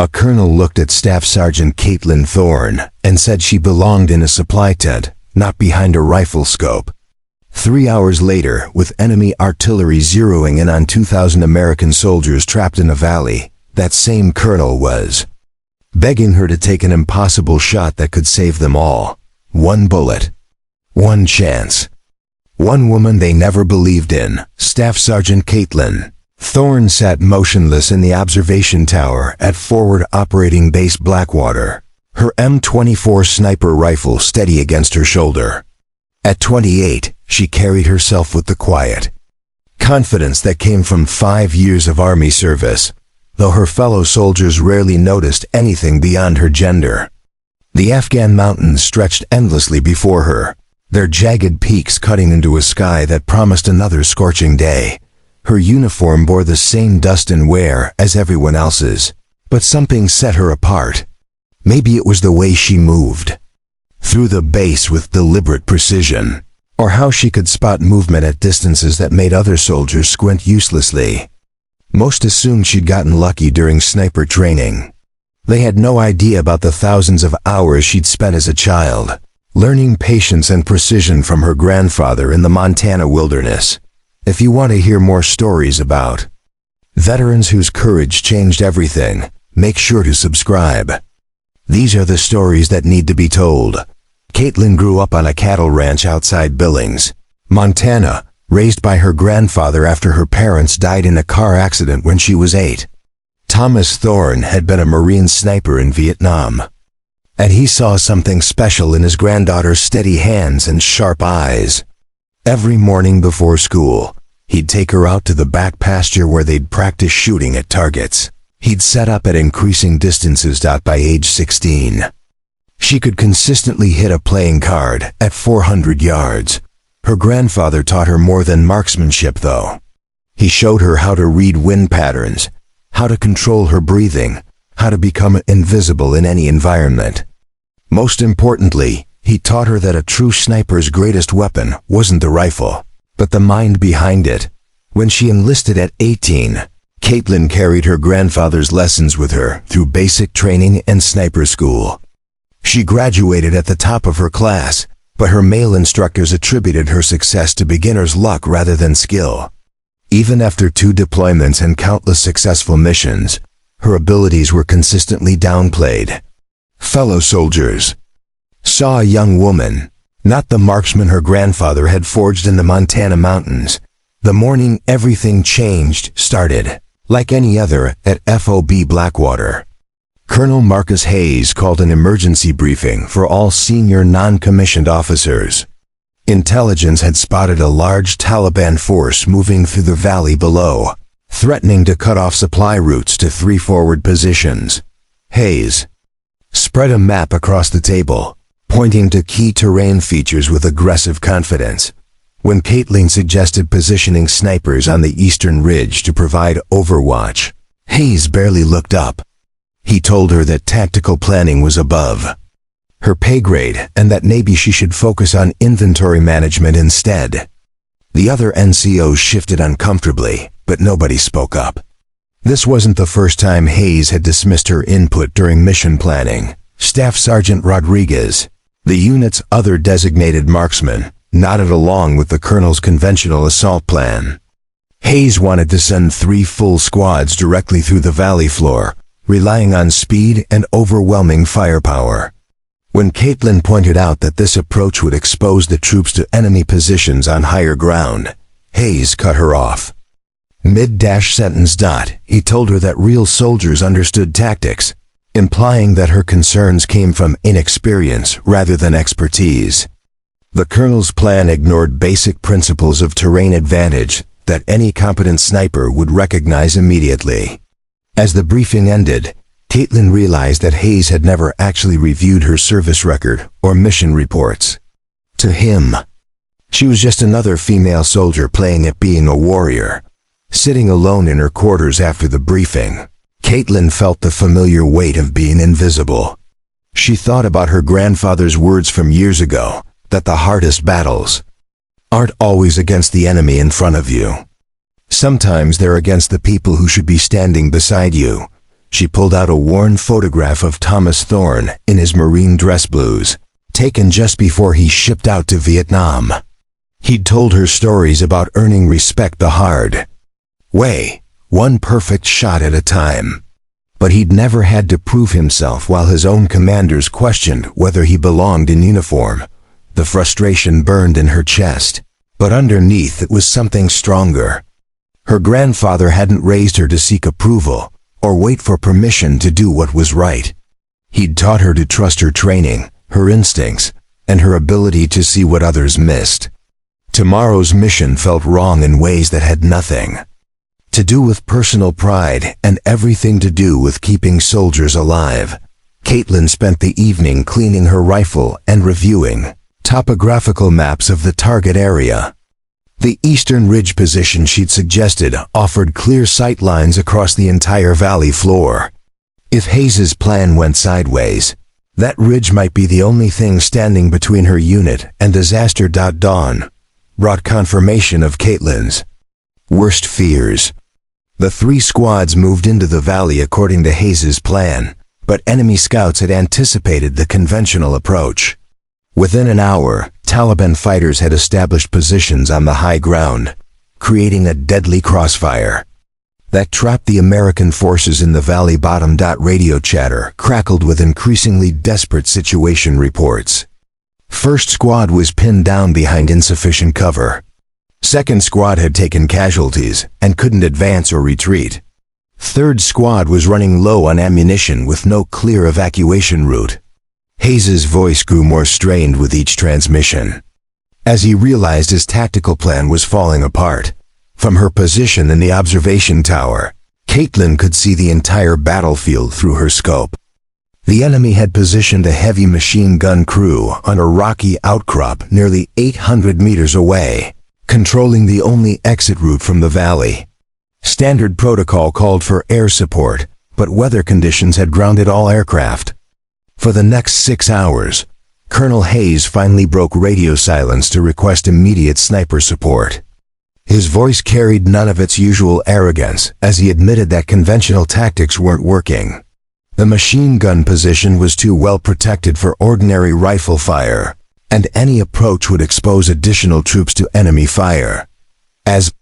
A colonel looked at Staff Sergeant Caitlin Thorne and said she belonged in a supply tent, not behind a rifle scope. 3 hours later, with enemy artillery zeroing in on 2,000 American soldiers trapped in a valley, that same colonel was begging her to take an impossible shot that could save them all. One bullet. One chance. One woman they never believed in, Staff Sergeant Caitlin Thorne sat motionless in the observation tower at Forward Operating Base Blackwater, her M24 sniper rifle steady against her shoulder. At 28, she carried herself with the quiet confidence that came from 5 years of Army service, though her fellow soldiers rarely noticed anything beyond her gender. The Afghan mountains stretched endlessly before her, their jagged peaks cutting into a sky that promised another scorching day. Her uniform bore the same dust and wear as everyone else's, but something set her apart. Maybe it was the way she moved through the base with deliberate precision, or how she could spot movement at distances that made other soldiers squint uselessly. Most assumed she'd gotten lucky during sniper training. They had no idea about the thousands of hours she'd spent as a child, learning patience and precision from her grandfather in the Montana wilderness. If you want to hear more stories about veterans whose courage changed everything, make sure to subscribe. These are the stories that need to be told. Caitlin grew up on a cattle ranch outside Billings, Montana, raised by her grandfather after her parents died in a car accident when she was 8. Thomas Thorne had been a Marine sniper in Vietnam, and he saw something special in his granddaughter's steady hands and sharp eyes. Every morning before school, he'd take her out to the back pasture where they'd practice shooting at targets he'd set up at increasing distances. By age 16, she could consistently hit a playing card at 400 yards. Her grandfather taught her more than marksmanship, though. He showed her how to read wind patterns, how to control her breathing, how to become invisible in any environment. Most importantly, he taught her that a true sniper's greatest weapon wasn't the rifle, but the mind behind it. When she enlisted at 18, Caitlin carried her grandfather's lessons with her through basic training and sniper school. She graduated at the top of her class, but her male instructors attributed her success to beginner's luck rather than skill. Even after 2 deployments and countless successful missions, her abilities were consistently downplayed. Fellow soldiers saw a young woman, not the marksman her grandfather had forged in the Montana mountains. The morning everything changed started, like any other, at FOB Blackwater. Colonel Marcus Hayes called an emergency briefing for all senior non-commissioned officers. Intelligence had spotted a large Taliban force moving through the valley below, threatening to cut off supply routes to 3 forward positions. Hayes spread a map across the table, pointing to key terrain features with aggressive confidence. When Caitlin suggested positioning snipers on the eastern ridge to provide overwatch, Hayes barely looked up. He told her that tactical planning was above her pay grade and that maybe she should focus on inventory management instead. The other NCOs shifted uncomfortably, but nobody spoke up. This wasn't the first time Hayes had dismissed her input during mission planning. Staff Sergeant Rodriguez, the unit's other designated marksman, nodded along with the colonel's conventional assault plan. Hayes wanted to send 3 full squads directly through the valley floor, relying on speed and overwhelming firepower. When Caitlin pointed out that this approach would expose the troops to enemy positions on higher ground, Hayes cut her off. Mid-sentence. He told her that real soldiers understood tactics, implying that her concerns came from inexperience rather than expertise. The colonel's plan ignored basic principles of terrain advantage that any competent sniper would recognize immediately. As the briefing ended, Caitlin realized that Hayes had never actually reviewed her service record or mission reports. To him, she was just another female soldier playing at being a warrior. Sitting alone in her quarters after the briefing, Caitlin felt the familiar weight of being invisible. She thought about her grandfather's words from years ago, that the hardest battles aren't always against the enemy in front of you. Sometimes they're against the people who should be standing beside you. She pulled out a worn photograph of Thomas Thorne in his marine dress blues, taken just before he shipped out to Vietnam. He'd told her stories about earning respect the hard way, one perfect shot at a time. But he'd never had to prove himself while his own commanders questioned whether he belonged in uniform. The frustration burned in her chest, but underneath it was something stronger. Her grandfather hadn't raised her to seek approval or wait for permission to do what was right. He'd taught her to trust her training, her instincts, and her ability to see what others missed. Tomorrow's mission felt wrong in ways that had nothing to do with personal pride and everything to do with keeping soldiers alive. Caitlin spent the evening cleaning her rifle and reviewing topographical maps of the target area. The eastern ridge position she'd suggested offered clear sight lines across the entire valley floor. If Hayes's plan went sideways, that ridge might be the only thing standing between her unit and disaster. Dawn brought confirmation of Caitlin's worst fears. The 3 squads moved into the valley according to Hayes's plan, but enemy scouts had anticipated the conventional approach. Within an hour, Taliban fighters had established positions on the high ground, creating a deadly crossfire that trapped the American forces in the valley bottom. Radio chatter crackled with increasingly desperate situation reports. First squad was pinned down behind insufficient cover. Second squad had taken casualties and couldn't advance or retreat. Third squad was running low on ammunition with no clear evacuation route. Hayes's voice grew more strained with each transmission, as he realized his tactical plan was falling apart. From her position in the observation tower, Caitlin could see the entire battlefield through her scope. The enemy had positioned a heavy machine gun crew on a rocky outcrop nearly 800 meters away, controlling the only exit route from the valley. Standard protocol called for air support, but weather conditions had grounded all aircraft. For the next 6 hours, Colonel Hayes finally broke radio silence to request immediate sniper support. His voice carried none of its usual arrogance as he admitted that conventional tactics weren't working. The machine gun position was too well protected for ordinary rifle fire, and any approach would expose additional troops to enemy fire. As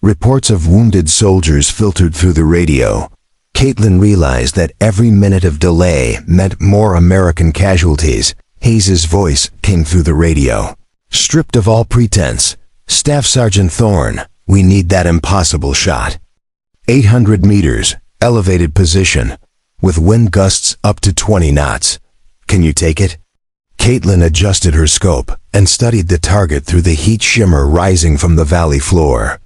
reports of wounded soldiers filtered through the radio, Caitlin realized that every minute of delay meant more American casualties. Hayes's voice came through the radio. Stripped of all pretense, Staff Sergeant Thorne, we need that impossible shot. 800 meters, elevated position, with wind gusts up to 20 knots. Can you take it? Caitlin adjusted her scope and studied the target through the heat shimmer rising from the valley floor.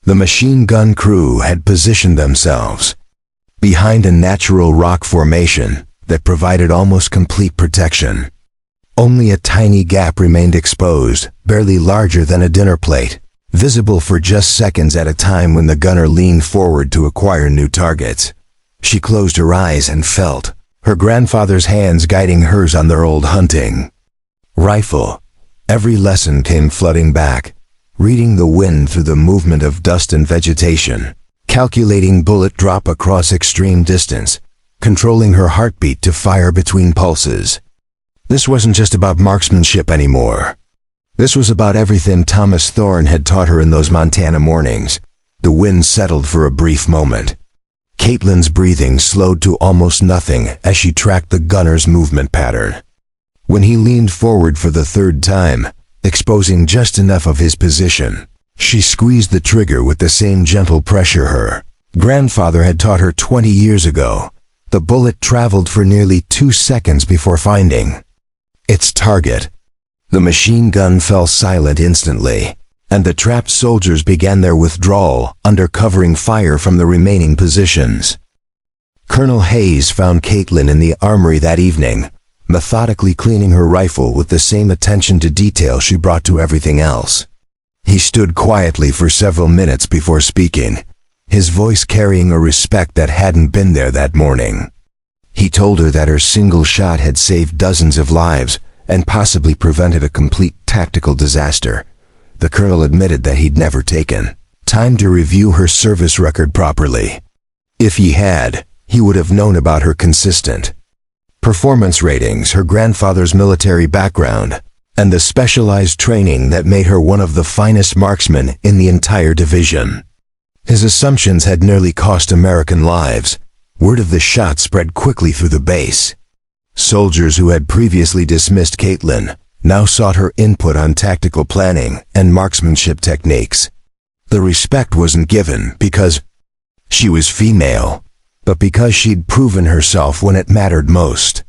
The machine gun crew had positioned themselves behind a natural rock formation that provided almost complete protection. Only a tiny gap remained exposed, barely larger than a dinner plate, visible for just seconds at a time when the gunner leaned forward to acquire new targets. She closed her eyes and felt her grandfather's hands guiding hers on their old hunting rifle. Every lesson came flooding back, reading the wind through the movement of dust and vegetation, calculating bullet drop across extreme distance, controlling her heartbeat to fire between pulses. This wasn't just about marksmanship anymore. This was about everything Thomas Thorne had taught her in those Montana mornings. The wind settled for a brief moment. Caitlin's breathing slowed to almost nothing as she tracked the gunner's movement pattern. When he leaned forward for the third time, exposing just enough of his position, she squeezed the trigger with the same gentle pressure her grandfather had taught her 20 years ago. The bullet traveled for nearly 2 seconds before finding its target. The machine gun fell silent instantly, and the trapped soldiers began their withdrawal under covering fire from the remaining positions. Colonel Hayes found Caitlin in the armory that evening, methodically cleaning her rifle with the same attention to detail she brought to everything else. He stood quietly for several minutes before speaking, his voice carrying a respect that hadn't been there that morning. He told her that her single shot had saved dozens of lives and possibly prevented a complete tactical disaster. The colonel admitted that he'd never taken time to review her service record properly. If he had, he would have known about her consistent performance ratings, her grandfather's military background, and the specialized training that made her one of the finest marksmen in the entire division. His assumptions had nearly cost American lives. Word of the shot spread quickly through the base. Soldiers who had previously dismissed Caitlin now sought her input on tactical planning and marksmanship techniques. The respect wasn't given because she was female, but because she'd proven herself when it mattered most.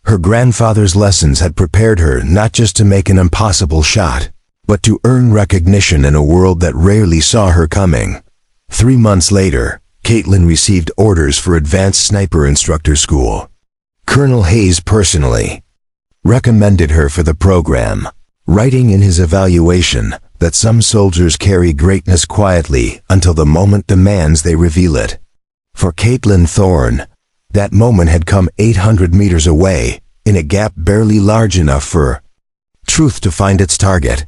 Her grandfather's lessons had prepared her not just to make an impossible shot, but to earn recognition in a world that rarely saw her coming. 3 months later, Caitlin received orders for advanced sniper instructor school. Colonel Hayes personally recommended her for the program, writing in his evaluation that some soldiers carry greatness quietly until the moment demands they reveal it. For Caitlin Thorne, that moment had come 800 meters away, in a gap barely large enough for truth to find its target.